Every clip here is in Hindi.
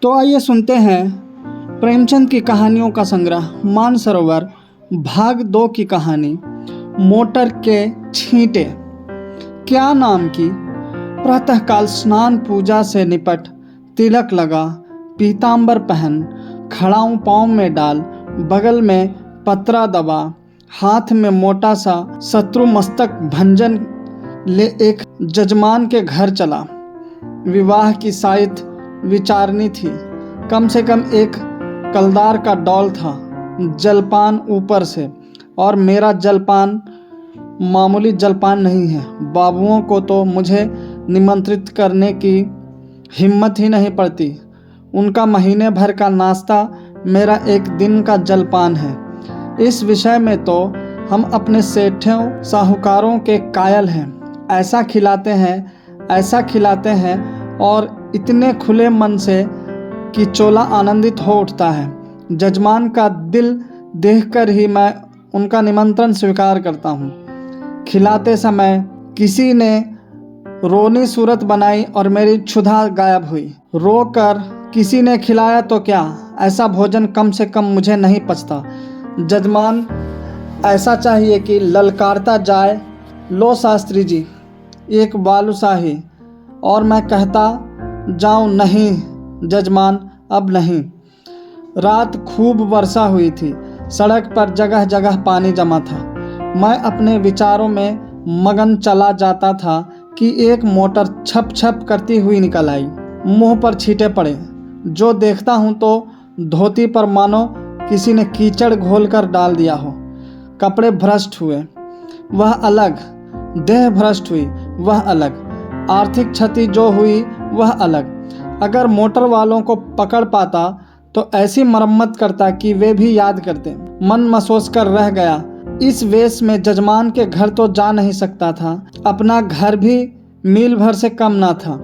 तो आइए सुनते हैं प्रेमचंद की कहानियों का संग्रह मानसरोवर भाग 2 की कहानी मोटर के छींटे। क्या नाम की। प्रातःकाल स्नान पूजा से निपट तिलक लगा, पीतांबर पहन, खड़ाऊं पाँव में डाल, बगल में पत्रा दबा, हाथ में मोटा सा शत्रु मस्तक भंजन ले एक जजमान के घर चला। विवाह की शायद विचारनी थी। कम से कम एक कलदार का डौल था, जलपान ऊपर से। और मेरा जलपान मामूली जलपान नहीं है। बाबुओं को तो मुझे निमंत्रित करने की हिम्मत ही नहीं पड़ती। उनका महीने भर का नाश्ता मेरा एक दिन का जलपान है। इस विषय में तो हम अपने सेठों साहूकारों के कायल हैं। ऐसा खिलाते हैं और इतने खुले मन से कि चोला आनंदित हो उठता है। जजमान का दिल देखकर ही मैं उनका निमंत्रण स्वीकार करता हूँ। खिलाते समय किसी ने रोनी सूरत बनाई और मेरी क्षुधा गायब हुई। रोकर किसी ने खिलाया तो क्या, ऐसा भोजन कम से कम मुझे नहीं पचता। जजमान ऐसा चाहिए कि ललकारता जाए, लो शास्त्री जी एक बालूशाही, और मैं कहता जाऊं नहीं जजमान अब नहीं। रात खूब वर्षा हुई थी। सड़क पर जगह जगह पानी जमा था। मैं अपने विचारों में मगन चला जाता था कि एक मोटर छप छप करती हुई निकल आई। मुंह पर छींटे पड़े। जो देखता हूं तो धोती पर मानो किसी ने कीचड़ घोलकर डाल दिया हो। कपड़े भ्रष्ट हुए, वह अलग। देह भ्रष्ट हुई, वह अलग। आर्थिक क्षति जो हुई वह अलग। अगर मोटर वालों को पकड़ पाता तो ऐसी मरम्मत करता कि वे भी याद करते। मन मसोस कर रह गया। इस वेश में जजमान के घर तो जा नहीं सकता था। अपना घर भी मील भर से कम ना था।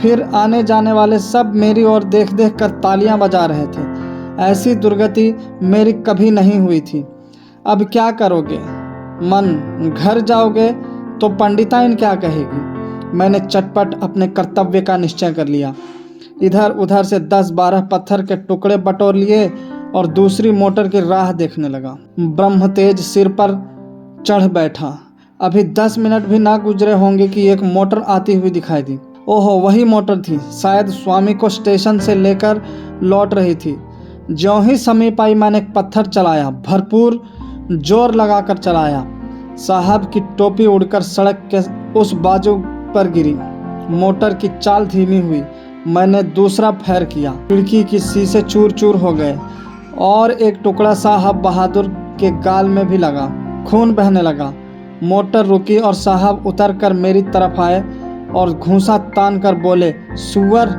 फिर आने जाने वाले सब मेरी ओर देख देख कर तालियां बजा रहे थे। ऐसी दुर्गति मेरी कभी नहीं हुई थी। अब क्या करोगे मन, घर जाओगे तो पंडिताइन क्या कहेगी। मैंने चटपट अपने कर्तव्य का निश्चय कर लिया। इधर उधर से 10-12 पत्थर के टुकड़े बटोर लिए और दूसरी मोटर की राह देखने लगा। ब्रह्मतेज सिर पर चढ़ बैठा। अभी 10 मिनट भी ना गुजरे होंगे कि एक मोटर आती हुई दिखाई दी। ओहो, वही मोटर थी। शायद स्वामी को स्टेशन से लेकर लौट रही थी। ज्यों ही समीप आई मैंने एक पत्थर चलाया, भरपूर जोर लगाकर चलाया। साहब की टोपी उड़कर सड़क के उस बाजू पर गिरी। मोटर की चाल धीमी हुई। मैंने दूसरा फैर किया। खिड़की की शीशे चूर चूर हो गए और एक टुकड़ा साहब बहादुर के गाल में भी लगा। खून बहने लगा। मोटर रुकी और साहब उतर कर मेरी तरफ आए और घूंसा तान कर बोले, सुअर,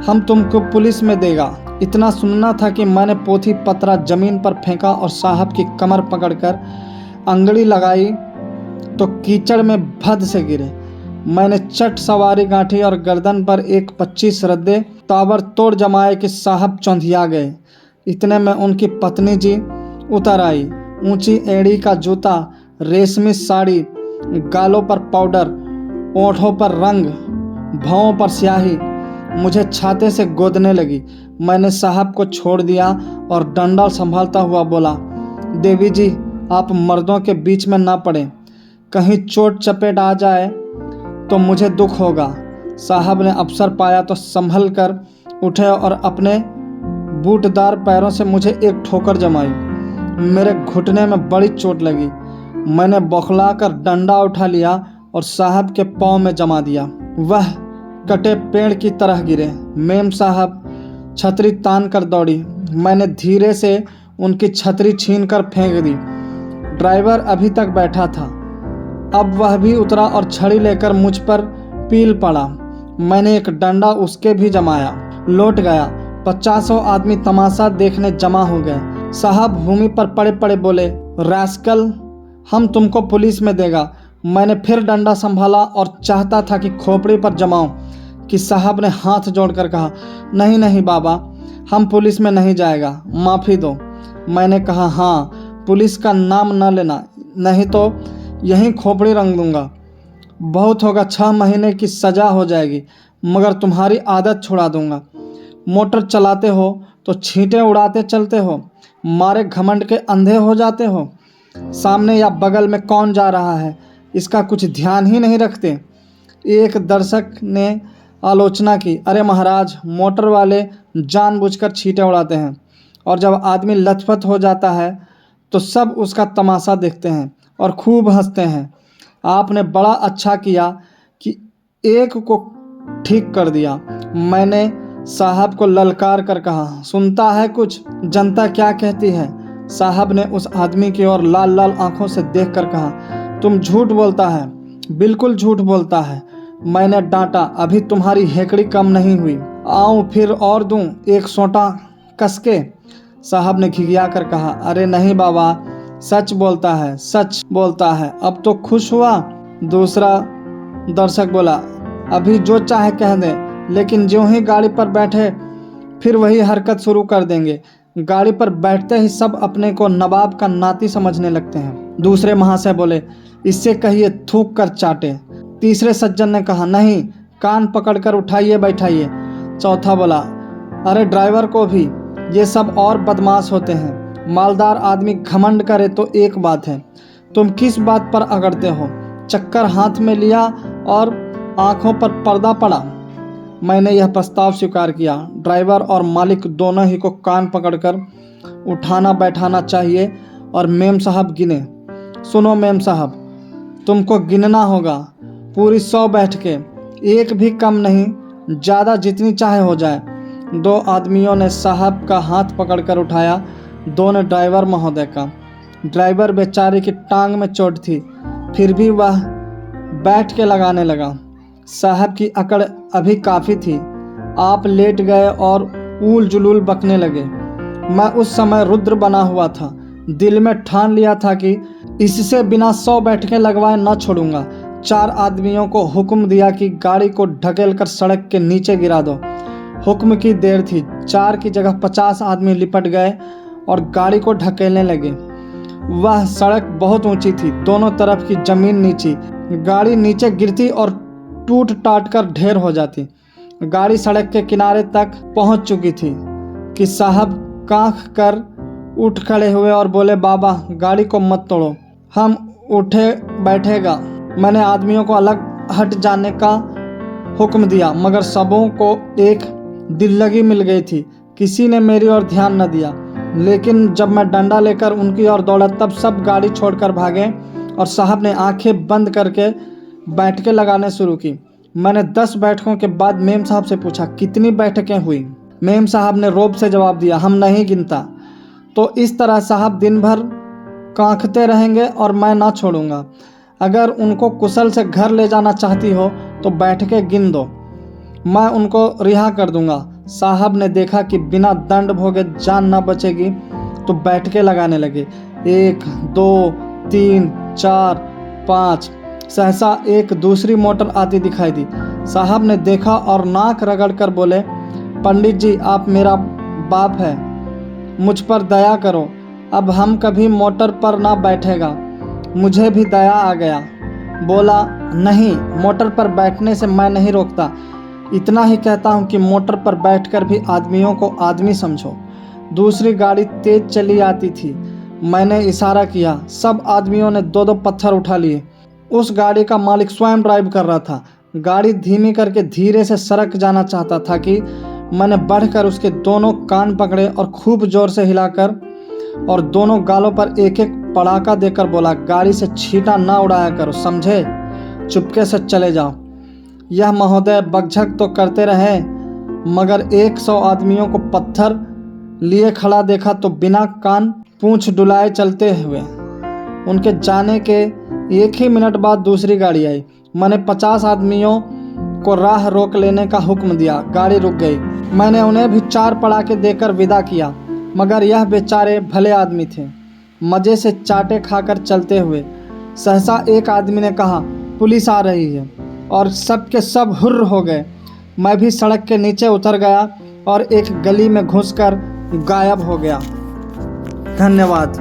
हम तुमको पुलिस में देगा। इतना सुनना था कि मैंने पोथी पत्रा जमीन पर फेंका और साहब की कमर पकड़कर अंगड़ी लगाई तो कीचड़ में भद से गिरे। मैंने चट सवारी गांठी और गर्दन पर एक 25 रद्दे ताबड़तोड़ जमाए कि साहब चौंधिया गए। इतने में उनकी पत्नी जी उतर आई। ऊंची एड़ी का जूता, रेशमी साड़ी, गालों पर पाउडर, ओंठों पर रंग, भौं पर स्याही, मुझे छाते से गोदने लगी। मैंने साहब को छोड़ दिया और डंडा संभालता हुआ बोला, देवी जी आप मर्दों के बीच में ना पड़े, कहीं चोट चपेट आ जाए तो मुझे दुख होगा। साहब ने अवसर पाया तो संभल कर उठे और अपने बूटदार पैरों से मुझे एक ठोकर जमाई। मेरे घुटने में बड़ी चोट लगी। मैंने बौखलाकर डंडा उठा लिया और साहब के पाँव में जमा दिया। वह कटे पेड़ की तरह गिरे। मेम साहब छतरी तान कर दौड़ी। मैंने धीरे से उनकी छतरी छीन कर फेंक दी। ड्राइवर अभी तक बैठा था। अब वह भी उतरा और छड़ी लेकर मुझ पर पील पड़ा। मैंने एक डंडा उसके भी जमाया। लौट गया। 50 आदमी तमाशा देखने जमा हो गए। साहब भूमि पर पड़े पड़े बोले, रास्कल, हम तुमको पुलिस में देगा। मैंने फिर डंडा संभाला और चाहता था कि खोपड़ी पर जमाऊं कि साहब ने हाथ जोड़कर कहा, नहीं नहीं बाबा, हम पुलिस में नहीं जाएगा, माफ़ी दो। मैंने कहा, हाँ, पुलिस का नाम न लेना, नहीं तो यहीं खोपड़ी रंग दूंगा। बहुत होगा, 6 महीने की सज़ा हो जाएगी, मगर तुम्हारी आदत छुड़ा दूंगा। मोटर चलाते हो तो छींटे उड़ाते चलते हो, मारे घमंड के अंधे हो जाते हो। सामने या बगल में कौन जा रहा है इसका कुछ ध्यान ही नहीं रखते। एक दर्शक ने आलोचना की, अरे महाराज, मोटर वाले जानबूझकर छींटे उड़ाते हैं और जब आदमी लथपथ हो जाता है तो सब उसका तमाशा देखते हैं और खूब हंसते हैं। आपने बड़ा अच्छा किया कि एक को ठीक कर दिया। मैंने साहब को ललकार कर कहा, सुनता है कुछ जनता क्या कहती है? साहब ने उस आदमी की ओर लाल लाल आंखों से देखकर कहा, तुम झूठ बोलता है, बिल्कुल झूठ बोलता है। मैंने डांटा, अभी तुम्हारी हेकड़ी कम नहीं हुई, आऊं फिर और दूं एक सोंटा कसके? साहब ने घिघिया कर कहा, अरे नहीं बाबा, सच बोलता है, सच बोलता है। अब तो खुश हुआ? दूसरा दर्शक बोला, अभी जो चाहे कह दे, लेकिन ज्यों ही गाड़ी पर बैठे फिर वही हरकत शुरू कर देंगे। गाड़ी पर बैठते ही सब अपने को नवाब का नाती समझने लगते हैं। दूसरे महाशय बोले, इससे कहिए थूक कर चाटे। तीसरे सज्जन ने कहा, नहीं, कान पकड़कर उठाइए बैठाइए। चौथा बोला, अरे ड्राइवर को भी, ये सब और बदमाश होते हैं। मालदार आदमी घमंड करे तो एक बात है, तुम किस बात पर अगड़ते हो? चक्कर हाथ में लिया और आंखों पर पर्दा पड़ा। मैंने यह प्रस्ताव स्वीकार किया। ड्राइवर और मालिक दोनों ही को कान पकड़कर उठाना बैठाना चाहिए और मेम साहब गिने। सुनो मेम साहब, तुमको गिनना होगा पूरी 100 बैठकें, एक भी कम नहीं, ज़्यादा जितनी चाहे हो जाए। 2 आदमियों ने साहब का हाथ पकड़कर उठाया, 2 ने ड्राइवर महोदय का। ड्राइवर बेचारे की टांग में चोट थी, फिर भी वह बैठ के लगाने लगा। साहब की अकड़ अभी काफ़ी थी। आप लेट गए और ऊल जुलूल बकने लगे। मैं उस समय रुद्र बना हुआ था। दिल में ठान लिया था कि इससे बिना 100 बैठकें लगवाए न छोड़ूंगा। 4 आदमियों को हुक्म दिया कि गाड़ी को ढकेलकर सड़क के नीचे गिरा दो। हुक्म की देर थी। 4 की जगह 50 आदमी लिपट गए और गाड़ी को ढकेलने लगे। वह सड़क बहुत ऊंची थी, दोनों तरफ की जमीन नीची। गाड़ी नीचे गिरती और टूट टाट कर ढेर हो जाती। गाड़ी सड़क के किनारे तक पहुंच चुकी थी कि साहब कांख कर उठ खड़े हुए और बोले, बाबा, गाड़ी को मत तोड़ो, हम उठे बैठेगा। मैंने आदमियों को अलग हट जाने का हुक्म दिया, मगर सबों को एक दिल लगी मिल गई थी। किसी ने मेरी ओर ध्यान न दिया, लेकिन जब मैं डंडा लेकर उनकी ओर दौड़ा तब सब गाड़ी छोड़कर भागे और साहब ने आंखें बंद करके बैठकें लगाने शुरू की। मैंने 10 बैठकों के बाद मेम साहब से पूछा, कितनी बैठकें हुई? मेम साहब ने रौब से जवाब दिया, हम नहीं गिनता। तो इस तरह साहब दिन भर कांखते रहेंगे और मैं ना छोड़ूंगा। अगर उनको कुशल से घर ले जाना चाहती हो तो बैठकें गिन दो, मैं उनको रिहा कर दूंगा। साहब ने देखा कि बिना दंड भोगे जान ना बचेगी तो बैठकें लगाने लगे। 1, 2, 3, 4, 5। सहसा एक दूसरी मोटर आती दिखाई दी। साहब ने देखा और नाक रगड़कर बोले, पंडित जी, आप मेरा बाप है, मुझ पर दया करो। अब हम कभी मोटर पर ना बैठेगा। मुझे भी दया आ गया। बोला, नहीं, मोटर पर बैठने से मैं नहीं रोकता। इतना ही कहता हूँ कि मोटर पर बैठकर भी आदमियों को आदमी समझो। दूसरी गाड़ी तेज चली आती थी। मैंने इशारा किया। सब आदमियों ने 2-2 पत्थर उठा लिए। उस गाड़ी का मालिक स्वयं ड्राइव कर रहा था। गाड़ी धीमी करके धीरे से सड़क जाना चाहता था कि मैंने बढ़कर उसके दोनों कान पकड़े और खूब जोर से हिलाकर और दोनों गालों पर एक एक पड़ाका देकर बोला, गाड़ी से छींटा ना उड़ाया करो, समझे? चुपके से चले जाओ। यह महोदय बकझक तो करते रहे, मगर 100 आदमियों को पत्थर लिए खड़ा देखा तो बिना कान पूंछ डुलाए चलते हुए। उनके जाने के 1 ही मिनट बाद दूसरी गाड़ी आई। मैंने 50 आदमियों को राह रोक लेने का हुक्म दिया। गाड़ी रुक गई। मैंने उन्हें भी 4 पड़ाके देकर विदा किया, मगर यह बेचारे भले आदमी थे, मज़े से चाटे खाकर चलते हुए। सहसा एक आदमी ने कहा, पुलिस आ रही है, और सब के सब हुर्र हो गए। मैं भी सड़क के नीचे उतर गया और एक गली में घुसकर गायब हो गया। धन्यवाद।